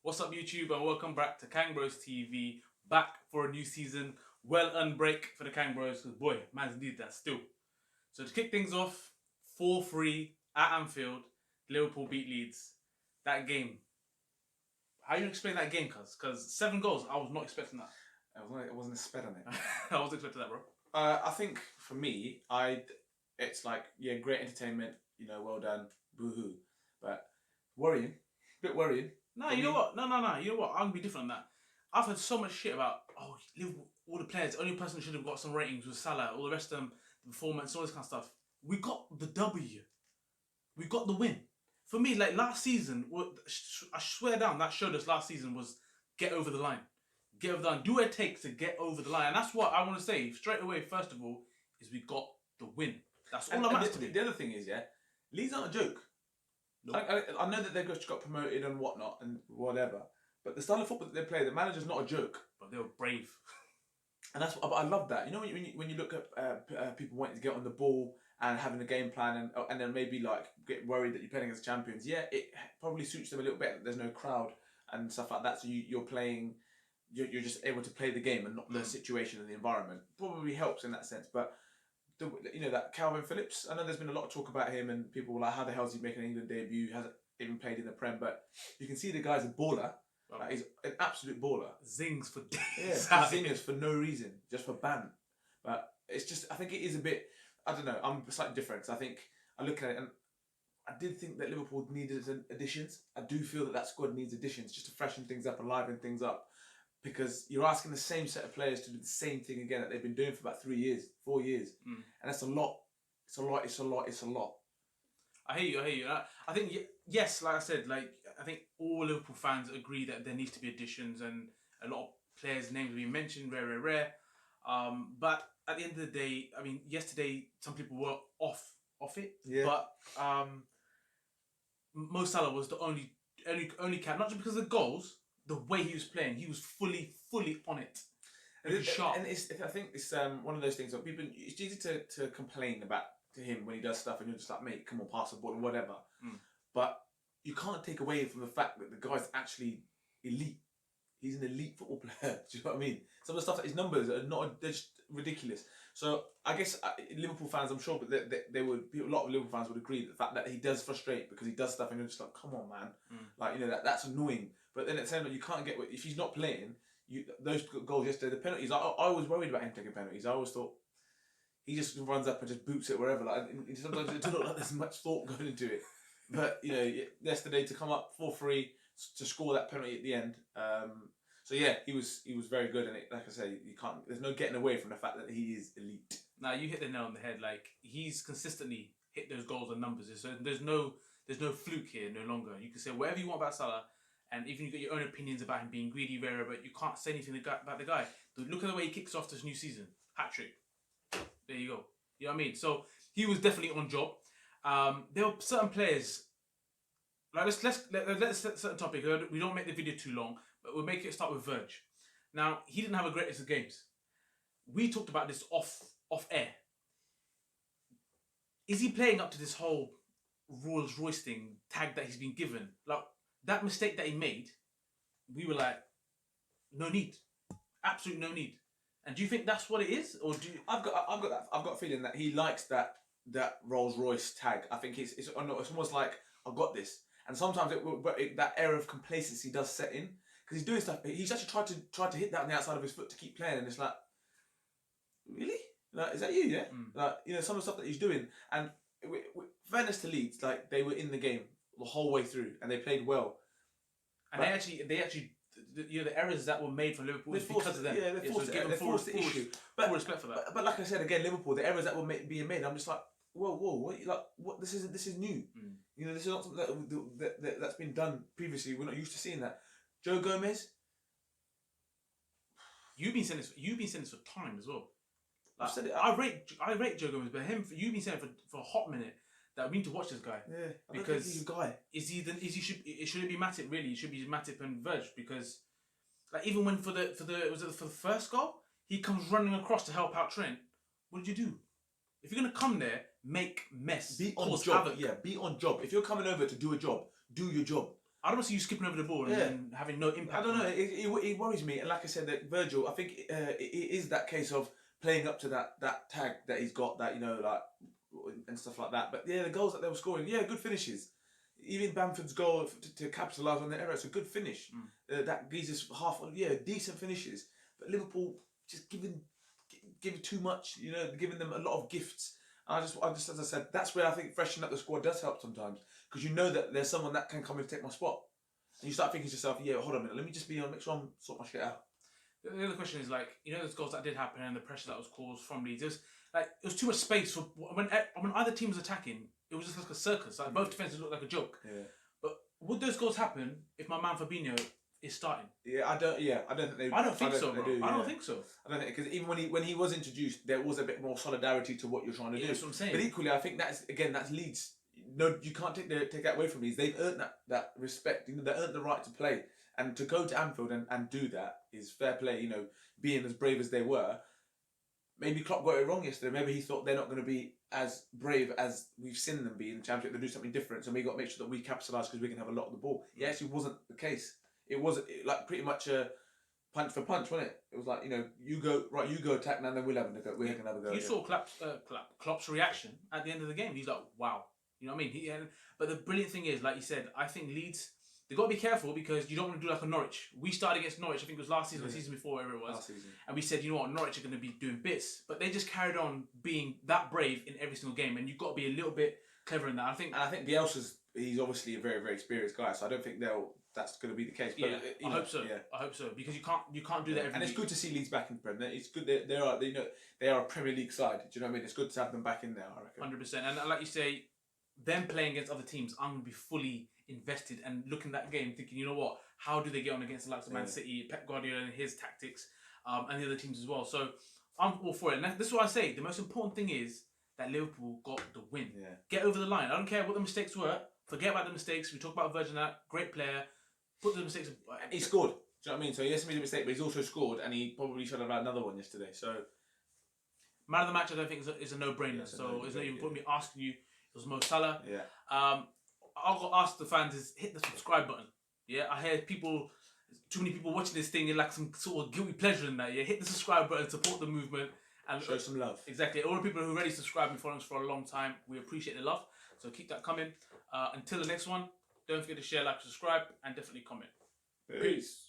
What's up, YouTube, and welcome back to KangBrosTV. Back for a new season. Well-earned break for the KangBros, because boy, man's need that still. So to kick things off, 4-3 at Anfield, Liverpool beat Leeds. That game. How you explain that game, cuz? Because 7 goals, I was not expecting that. It wasn't a sped on it. I wasn't expecting that, bro. I think for me, it's like, yeah, great entertainment, well done, boo-hoo. But worrying, a bit worrying. No, you know what? No. You know what? I'm gonna be different on that. I've heard so much shit about Liverpool, all the players. The only person who should have got some ratings was Salah. All the rest of them, the performance, all this kind of stuff. We got the W. We got the win. For me, like last season, I swear down, that showed us last season was get over the line. Get over the line. Do what it takes to get over the line. And that's what I want to say straight away, first of all, is we got the win. That's all that matters to me. The other thing is, yeah, Leeds aren't a joke. Nope. I know that they've just got promoted and whatnot and whatever, but the style of football that they play, the manager's not a joke. But they were brave. And that's what I love that. You know, when you look at people wanting to get on the ball and having a game plan and then maybe like get worried that you're playing against champions. Yeah, it probably suits them a little bit that there's no crowd and stuff like that. So you're playing, you're just able to play the game and not the situation and the environment. Probably helps in that sense. But that Calvin Phillips, I know there's been a lot of talk about him and people were like, how the hell is he making an England debut? Hasn't even played in the Prem, but you can see the guy's a baller. Like, he's an absolute baller. Zings for days. Yeah, zingers for no reason, just for ban. But it's just, I think it is a bit, I don't know, I'm slightly different. Cause I think, I look at it and I did think that Liverpool needed additions. I do feel that squad needs additions just to freshen things up and liven things up. Because you're asking the same set of players to do the same thing again that they've been doing for about 3 years, 4 years. And that's a lot. It's a lot. I hear you. I think, yes, like I said, I think all Liverpool fans agree that there needs to be additions and a lot of players' names being mentioned, rare. But at the end of the day, I mean, yesterday some people were off it. Yeah. But Mo Salah was the only cap, not just because of the goals, the way he was playing, he was fully on it. And sharp. And I think it's one of those things that people, it's easy to complain about to him when he does stuff and you're just like, mate, come on, pass the ball or whatever. But you can't take away from the fact that the guy's actually elite. He's an elite football player. Do you know what I mean? Some of the stuff that his numbers are not, they're just ridiculous. So I guess Liverpool fans, I'm sure, but they would, a lot of Liverpool fans would agree that the fact that he does frustrate because he does stuff and you're just like, come on, man. Like, that's annoying. But then at the same time, you can't get, if he's not playing, those goals yesterday, the penalties, I was worried about him taking penalties. I always thought he just runs up and just boots it wherever. Like, sometimes it doesn't look like there's much thought going into it. But, yesterday to come up 4-3 to score that penalty at the end. So yeah, he was very good. And like I say, there's no getting away from the fact that he is elite. Now, you hit the nail on the head. Like, he's consistently hit those goals and numbers. So there's no fluke here no longer. You can say whatever you want about Salah. And even you get your own opinions about him being greedy, rare, but you can't say anything about the guy. Look at the way he kicks off this new season. Hatrick. There you go. You know what I mean? So he was definitely on job. There were certain players. Like let's set a topic. We don't make the video too long, but we'll make it start with Verge. Now he didn't have a greatest of games. We talked about this off air. Is he playing up to this whole Rolls Royce thing tag that he's been given? Like, that mistake that he made, we were like, no need, absolutely no need. And do you think that's what it is, or do you... I've got a feeling that he likes that Rolls Royce tag. I think it's almost like, I've got this. And sometimes that era of complacency does set in because he's doing stuff. He's actually tried to hit that on the outside of his foot to keep playing, and it's like, really? Like, is that you? Yeah. Like, some of the stuff that he's doing. And fairness to Leeds, like, they were in the game the whole way through, and they played well. And they actually, the errors that were made for Liverpool is because of them. Yeah, they forced the issue. Full respect for that. But like I said again, Liverpool, the errors that were being made, I'm just like, whoa, what? This is new. This is not something that's been done previously. We're not used to seeing that. Joe Gomez. You've been saying this for time as well. Like, I rate Joe Gomez, but you've been saying for a hot minute. That we need to watch this guy. Yeah, because he's a guy. It shouldn't be Matip really. It should be Matip and Verge because, like, even when for the first goal, he comes running across to help out Trent. What did you do? If you're gonna come there, make mess. Be on job. Havoc. Yeah, be on job. If you're coming over to do a job, do your job. I don't see you skipping over the ball and then having no impact. I don't know. It worries me. And like I said, that Virgil, I think it is that case of playing up to that tag that he's got, that, you know, like, and stuff like that. But yeah, the goals that they were scoring, good finishes. Even Bamford's goal to capitalise on the error, it's a good finish. That Geezer's decent finishes. But Liverpool just giving too much, you know, giving them a lot of gifts. I just, as I said, that's where I think freshening up the squad does help sometimes, because you know that there's someone that can come and take my spot, and you start thinking to yourself, hold on a minute, let me just make sure I'm sort my shit out. The other question is, like, you know, those goals that did happen and the pressure that was caused from Leeds, it was too much space for when either team was attacking. It was just like a circus. Like both defenses looked like a joke. Yeah. But would those goals happen if my man Fabinho is starting? I don't think they. I don't think so, bro. I don't think so. I don't think, because even when he was introduced, there was a bit more solidarity to what you're trying to do. That's what I'm saying. But equally, I think that's Leeds. No, you can't take that away from Leeds. They've earned that respect. You know, they earned the right to play, and to go to Anfield and do that is fair play. You know, being as brave as they were. Maybe Klopp got it wrong yesterday. Maybe he thought they're not going to be as brave as we've seen them be in the Championship. They do something different, so we got to make sure that we capitalise because we can have a lot of the ball. It actually wasn't the case. It was like pretty much a punch for punch, wasn't it? It was like, you know, you go attack now, then we'll have a go. We're gonna have a go. You saw Klopp's reaction at the end of the game. He's like, wow. You know what I mean? But the brilliant thing is, like you said, I think Leeds, they've got to be careful, because you don't want to do like a Norwich. We started against Norwich, I think it was last season or the season before, whatever it was. Last season. And we said, you know what, Norwich are going to be doing bits. But they just carried on being that brave in every single game. And you've got to be a little bit clever in that. I think Bielsa's, he's obviously a very, very experienced guy, so I don't think that's going to be the case. But, I hope so. Yeah. I hope so, because you can't do that every And it's week. good to see Leeds back in the Prem. It's good they are a Premier League side. Do you know what I mean? It's good to have them back in there, I reckon. 100%. And like you say, them playing against other teams, I'm going to be fully invested and looking at that game thinking, you know what, how do they get on against the likes of Man City, Pep Guardiola and his tactics, and the other teams as well. So I'm all for it. And this is what I say, the most important thing is that Liverpool got the win. Yeah. Get over the line. I don't care what the mistakes were. Forget about the mistakes. We talk about Virgin, great player. Put the mistakes. He scored. Do you know what I mean? So he has made a mistake, but he's also scored, and he probably should have had another one yesterday. So man of the match, I don't think is a no-brainer. So it's not even put me asking you. It was Mo Salah. Yeah. I'll ask the fans is hit the subscribe button. Yeah, I hear too many people watching this thing in like some sort of guilty pleasure in that. Yeah, hit the subscribe button, support the movement, and show some love. Exactly. All the people who already subscribed and following us for a long time, we appreciate the love. So keep that coming. Until the next one, don't forget to share, like, subscribe, and definitely comment. Peace.